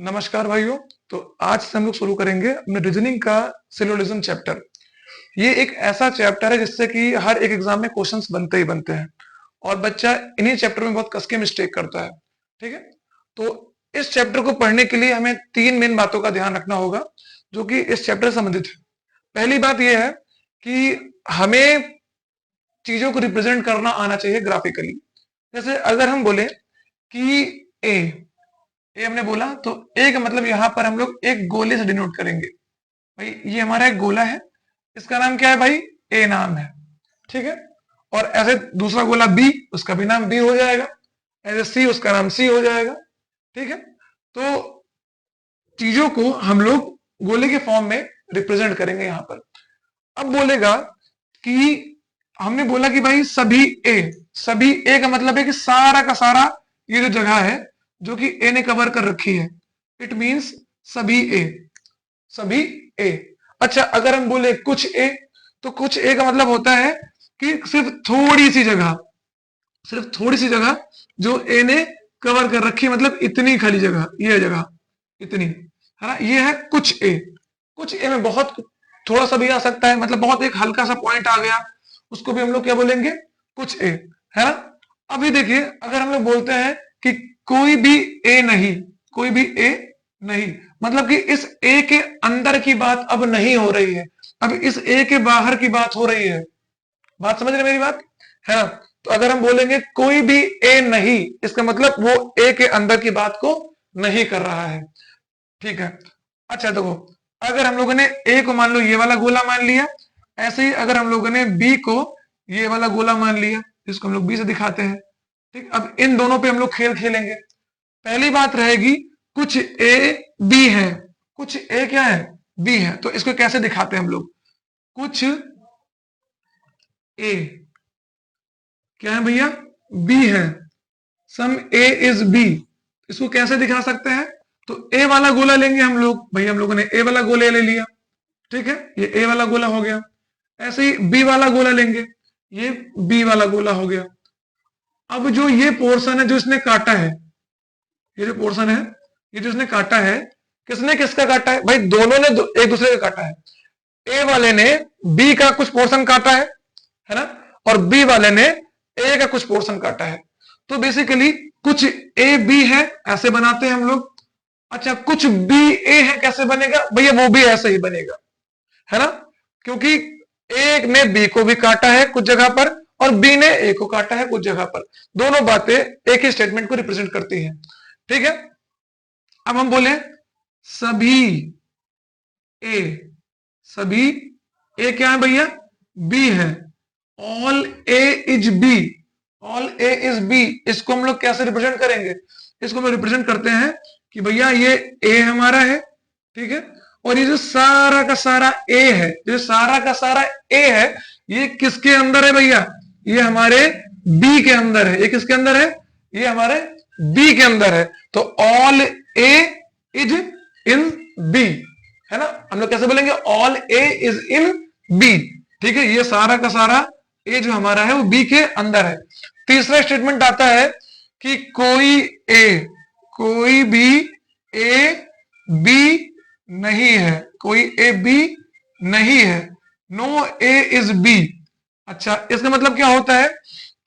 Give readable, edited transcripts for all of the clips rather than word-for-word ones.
नमस्कार भाइयों। तो आज से हम लोग शुरू करेंगे अपने रीजनिंग का सिलोजिज्म चैप्टर। ये एक ऐसा चैप्टर है जिससे कि हर एक एग्जाम में क्वेश्चंस बनते ही बनते हैं और बच्चा इन्हीं चैप्टर में बहुत कस के मिस्टेक करता है। ठीक है, तो इस चैप्टर को पढ़ने के लिए हमें तीन मेन बातों का ध्यान रखना होगा जो कि इस चैप्टर से संबंधित है। पहली बात यह है कि हमें चीजों को रिप्रेजेंट करना आना चाहिए ग्राफिकली। जैसे अगर हम बोले कि ए ए हमने बोला तो ए का मतलब यहां पर हम लोग एक गोले से डिनोट करेंगे। भाई ये हमारा एक गोला है, इसका नाम क्या है भाई? ए नाम है। ठीक है, और ऐसे दूसरा गोला बी, उसका भी नाम बी हो जाएगा। ऐसे सी, उसका नाम सी हो जाएगा। ठीक है, तो चीजों को हम लोग गोले के फॉर्म में रिप्रेजेंट करेंगे यहां पर। अब बोलेगा कि हमने बोला कि भाई सभी ए का मतलब है कि सारा का सारा ये जो जगह है जो कि ए ने कवर कर रखी है, इट मींस सभी ए। अच्छा, अगर हम बोले कुछ ए, तो कुछ ए का मतलब होता है कि सिर्फ थोड़ी सी जगह जो ए ने कवर कर रखी है, मतलब इतनी खाली जगह, ये जगह इतनी है ना, ये है कुछ ए। कुछ ए में बहुत थोड़ा सा भी आ सकता है, मतलब बहुत एक हल्का सा पॉइंट आ गया, उसको भी हम लोग क्या बोलेंगे? कुछ ए, है ना। अभी देखिए, अगर हम लोग बोलते हैं कि कोई भी ए नहीं, कोई भी ए नहीं, मतलब कि इस ए के अंदर की बात अब नहीं हो रही है, अब इस ए के बाहर की बात हो रही है। बात समझ रहे मेरी बात, है ना। तो अगर हम बोलेंगे कोई भी ए नहीं, इसका मतलब वो ए के अंदर की बात को नहीं कर रहा है। ठीक है, अच्छा देखो, अगर हम लोगों ने ए को मान लो ये वाला गोला मान लिया, ऐसे ही अगर हम लोगों ने बी को ये वाला गोला मान लिया, जिसको हम लोग बी से दिखाते हैं। ठीक, अब इन दोनों पे हम लोग खेल खेलेंगे। पहली बात रहेगी कुछ ए बी है, कुछ ए क्या है? बी है। तो इसको कैसे दिखाते हैं हम लोग? कुछ ए क्या है भैया? बी है। सम ए इज बी, इसको कैसे दिखा सकते हैं? तो ए वाला गोला लेंगे हम लोग, भैया हम लोगों ने ए वाला गोला ले लिया। ठीक है, ये ए वाला गोला हो गया। ऐसे ही बी वाला गोला लेंगे, ये बी वाला गोला हो गया। अब जो ये पोर्शन है जो इसने काटा है, ये जो पोर्शन है, ये जो इसने काटा है, किसने किसका काटा है? भाई दोनों ने एक दूसरे का काटा है। ए वाले ने बी का कुछ पोर्शन काटा है ना, और बी वाले ने ए का कुछ पोर्शन काटा है। तो बेसिकली कुछ ए बी है, ऐसे बनाते हैं हम लोग। अच्छा, कुछ बी ए है, कैसे बनेगा भैया? वो भी ऐसे ही बनेगा, है ना, क्योंकि ए ने बी को भी काटा है कुछ जगह पर और बी ने ए को काटा है कुछ जगह पर। दोनों बातें एक ही स्टेटमेंट को रिप्रेजेंट करती हैं। ठीक है, अब हम बोले सभी ए, सभी ए क्या है भैया? बी है। All A is B, all A is B, इसको हम लोग कैसे रिप्रेजेंट करेंगे? इसको हम रिप्रेजेंट करते हैं कि भैया ये ए हमारा है, ठीक है, और ये जो सारा का सारा ए है, जो सारा का सारा ए है, ये किसके अंदर है भैया? ये हमारे बी के अंदर है। ये किसके अंदर है? ये हमारे बी के अंदर है। तो all A is in B, है ना। हम लोग कैसे बोलेंगे? All A is in B. ठीक है, ये सारा का सारा ए जो हमारा है वो बी के अंदर है। तीसरा स्टेटमेंट आता है कि कोई भी ए बी नहीं है, कोई ए बी नहीं है। No A is B. अच्छा, इसका मतलब क्या होता है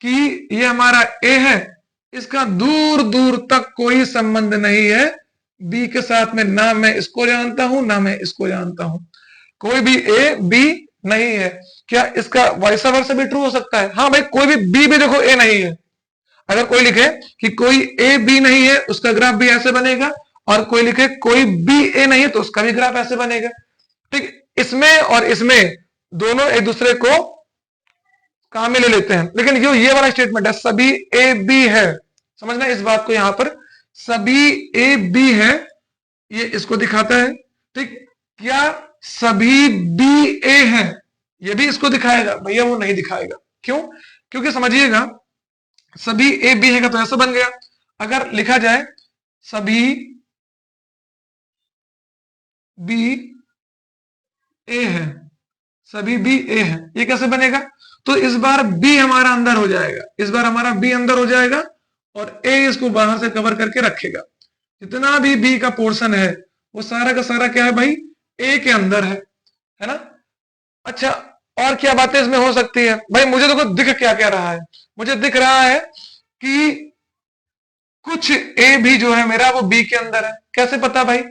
कि ये हमारा ए है, इसका दूर दूर तक कोई संबंध नहीं है बी के साथ में। ना मैं इसको जानता हूं, ना मैं इसको जानता हूं। कोई भी ए बी नहीं है। क्या इसका वाइस वर्सा भी ट्रू हो सकता है? हाँ भाई, कोई भी बी भी देखो ए नहीं है। अगर कोई लिखे कि कोई ए बी नहीं है, उसका ग्राफ भी ऐसे बनेगा, और कोई लिखे कोई बी ए नहीं है तो उसका भी ग्राफ ऐसे बनेगा। ठीक, इसमें और इसमें दोनों एक दूसरे को काम में ले लेते हैं, लेकिन जो ये वाला स्टेटमेंट है सभी ए बी है, समझना इस बात को, यहां पर सभी ए बी है, ये इसको दिखाता है। ठीक, क्या सभी बी ए है? ये भी इसको दिखाएगा भैया? वो नहीं दिखाएगा। क्यों? क्योंकि समझिएगा, सभी ए बी है का तो ऐसा बन गया। अगर लिखा जाए सभी बी ए है, सभी बी ए है, ये कैसे बनेगा? तो इस बार बी हमारा अंदर हो जाएगा, इस बार हमारा बी अंदर हो जाएगा और ए इसको बाहर से कवर करके रखेगा। जितना भी बी का पोर्शन है वो सारा का सारा क्या है भाई, ए के अंदर है ना। अच्छा, और क्या बातें इसमें हो सकती है भाई, मुझे देखो दिख क्या क्या रहा है, मुझे दिख रहा है कि कुछ ए भी जो है मेरा वो बी के अंदर है। कैसे पता भाई,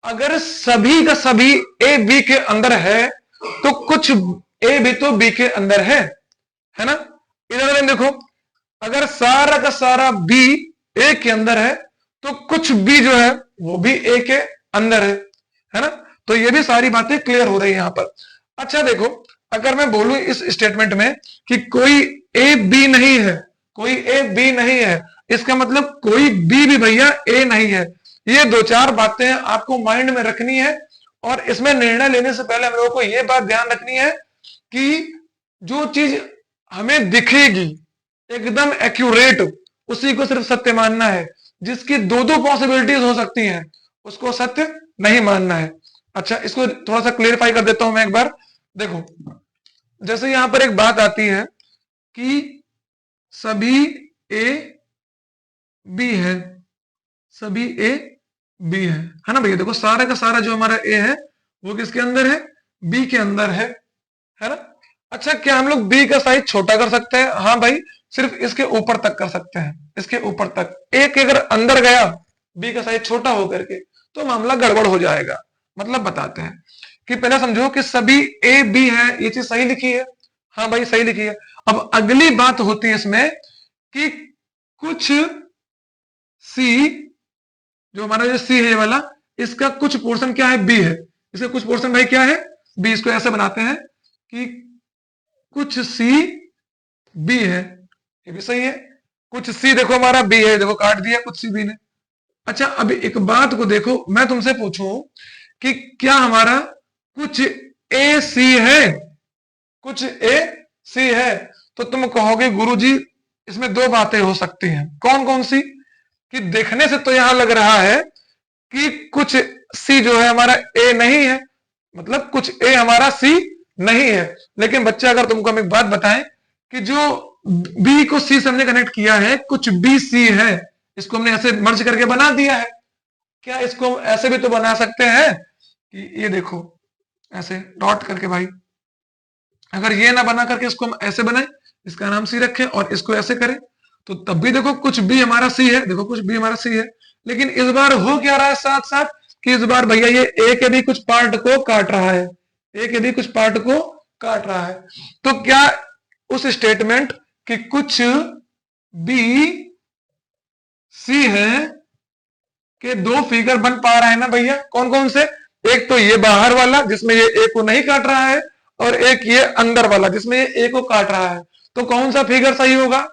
अगर सभी का सभी ए बी के अंदर है तो कुछ ए भी तो बी के अंदर है ना। इधर देखो, अगर सारा का सारा बी ए के अंदर है तो कुछ बी जो है वो भी ए के अंदर है ना। तो ये भी सारी बातें क्लियर हो रही है यहां पर। अच्छा देखो, अगर मैं बोलूं इस स्टेटमेंट में कि कोई ए बी नहीं है, कोई ए बी नहीं है, इसका मतलब कोई बी भी भैया ए नहीं है। ये दो चार बातें आपको माइंड में रखनी है, और इसमें निर्णय लेने से पहले हम लोगों को यह बात ध्यान रखनी है कि जो चीज हमें दिखेगी एकदम एक्यूरेट, उसी को सिर्फ सत्य मानना है। जिसकी दो दो पॉसिबिलिटीज हो सकती हैं उसको सत्य नहीं मानना है। अच्छा, इसको थोड़ा सा क्लियरिफाई कर देता हूं मैं एक बार। देखो, जैसे यहां पर एक बात आती है कि सभी ए बी है, सभी ए बी है ना भैया। देखो सारा का सारा जो हमारा ए है वो किसके अंदर है, बी के अंदर है ना। अच्छा, क्या हम लोग बी का साइज छोटा कर सकते हैं? हाँ भाई, सिर्फ इसके ऊपर तक कर सकते हैं, इसके ऊपर तक। एक अगर अंदर गया बी का साइज छोटा होकर के तो मामला गड़बड़ हो जाएगा। मतलब बताते हैं कि पहले समझो कि सभी ए बी है, ये चीज सही लिखी है, हाँ भाई सही लिखी है। अब अगली बात होती है इसमें कि कुछ सी, जो हमारा जो सी है ये वाला, इसका कुछ पोर्शन क्या है, बी है। इसका कुछ पोर्शन भाई क्या है, बी। इसको ऐसे बनाते हैं कि कुछ सी बी है, ये भी सही है। कुछ सी देखो हमारा बी है, देखो काट दिया कुछ सी बी ने। अच्छा, अब एक बात को देखो, मैं तुमसे पूछूं कि क्या हमारा कुछ ए सी है, कुछ ए सी है, तो तुम कहोगे गुरुजी इसमें दो बातें हो सकती हैं। कौन कौन सी? कि देखने से तो यहां लग रहा है कि कुछ सी जो है हमारा ए नहीं है, मतलब कुछ ए हमारा सी नहीं है। लेकिन बच्चा अगर तुमको हम एक बात बताएं कि जो बी को सी से हमने कनेक्ट किया है, कुछ बी सी है, इसको हमने ऐसे मर्ज करके बना दिया है। क्या इसको ऐसे भी तो बना सकते हैं कि ये देखो ऐसे डॉट करके भाई, अगर ये ना बना करके इसको हम ऐसे बनाए, इसका नाम सी रखें और इसको ऐसे करें, तो तब भी देखो कुछ भी हमारा सी है, देखो कुछ भी हमारा सी है। लेकिन इस बार हो क्या रहा है साथ साथ कि इस बार भैया ये ए के भी कुछ पार्ट को काट रहा है, ए के भी कुछ पार्ट को काट रहा है। तो क्या उस स्टेटमेंट कि कुछ बी सी है के दो फिगर बन पा रहा है ना भैया? कौन कौन से? एक तो ये बाहर वाला जिसमें ये ए को नहीं काट रहा है, और एक ये अंदर वाला जिसमें ये ए को काट रहा है। तो कौन सा फिगर सही होगा?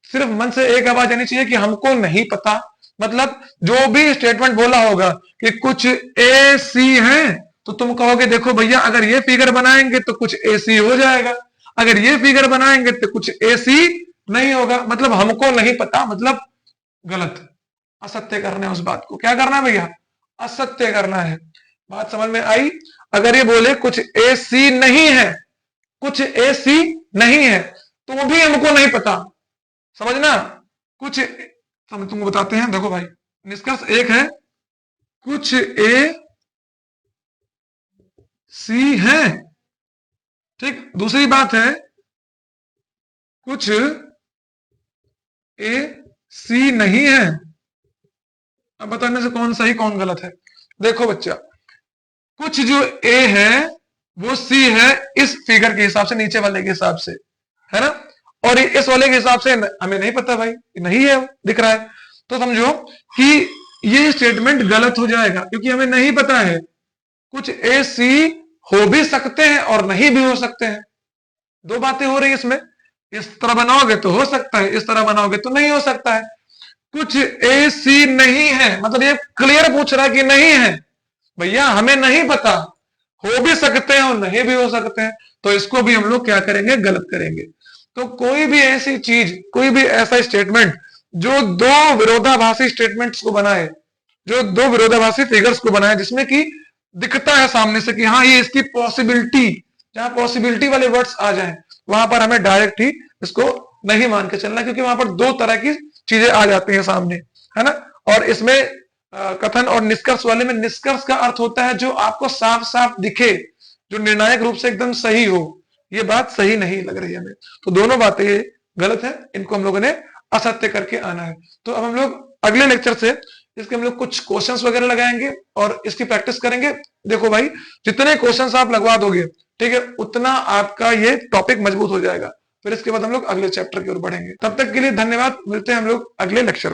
सिर्फ मन से एक आवाज आनी चाहिए कि हमको नहीं पता। मतलब जो भी स्टेटमेंट बोला होगा कि कुछ ए सी है, तो तुम कहोगे देखो भैया अगर ये फिगर बनाएंगे तो कुछ ए सी हो जाएगा, अगर ये फिगर बनाएंगे तो कुछ ए सी नहीं होगा। मतलब हमको नहीं पता, मतलब गलत, असत्य करना है उस बात को। क्या करना है भैया? असत्य करना है। बात समझ में आई? अगर ये बोले कुछ ए सी नहीं है, कुछ ए सी नहीं है, तो भी हमको नहीं पता, समझना। कुछ हम तुमको बताते हैं, देखो भाई निष्कर्ष एक है, कुछ ए सी है, ठीक। दूसरी बात है कुछ ए सी नहीं है। अब बताने से कौन सही कौन गलत है। देखो बच्चा, कुछ जो ए है वो सी है इस फिगर के हिसाब से, नीचे वाले के हिसाब से, है ना। और इस वाले के हिसाब से हमें नहीं पता भाई, नहीं है, दिख रहा है। तो समझो कि ये स्टेटमेंट गलत हो जाएगा क्योंकि हमें नहीं पता है। कुछ ए सी हो भी सकते हैं और नहीं भी हो सकते हैं। दो बातें हो रही है इसमें। इस तरह बनाओगे तो हो सकता है, इस तरह बनाओगे तो नहीं हो सकता है। कुछ ए सी नहीं है मतलब ये क्लियर पूछ रहा है कि नहीं है भैया, हमें नहीं पता, हो भी सकते हैं और नहीं भी हो सकते हैं। तो इसको भी हम लोग क्या करेंगे? गलत करेंगे। तो कोई भी ऐसी चीज, कोई भी ऐसा स्टेटमेंट जो दो विरोधाभासी स्टेटमेंट्स को बनाए, जो दो विरोधाभासी फिगर्स को बनाए, जिसमें कि दिखता है सामने से कि हाँ ये इसकी पॉसिबिलिटी, जहां पॉसिबिलिटी वाले वर्ड्स आ जाएं वहां पर हमें डायरेक्ट ही इसको नहीं मान के चलना, क्योंकि वहां पर दो तरह की चीजें आ जाती हैं सामने, है ना। और इसमें कथन और निष्कर्ष वाले में निष्कर्ष का अर्थ होता है जो आपको साफ साफ दिखे, जो निर्णायक रूप से एकदम सही हो, ये बात सही नहीं लग रही है हमें, तो दोनों बातें गलत है, इनको हम लोगों ने असत्य करके आना है। तो अब हम लोग अगले लेक्चर से इसके हम लोग कुछ क्वेश्चंस वगैरह लगाएंगे और इसकी प्रैक्टिस करेंगे। देखो भाई, जितने क्वेश्चंस आप लगवा दोगे, ठीक है, उतना आपका ये टॉपिक मजबूत हो जाएगा। फिर इसके बाद हम लोग अगले चैप्टर की ओर बढ़ेंगे। तब तक के लिए धन्यवाद, मिलते हैं हम लोग अगले लेक्चर में।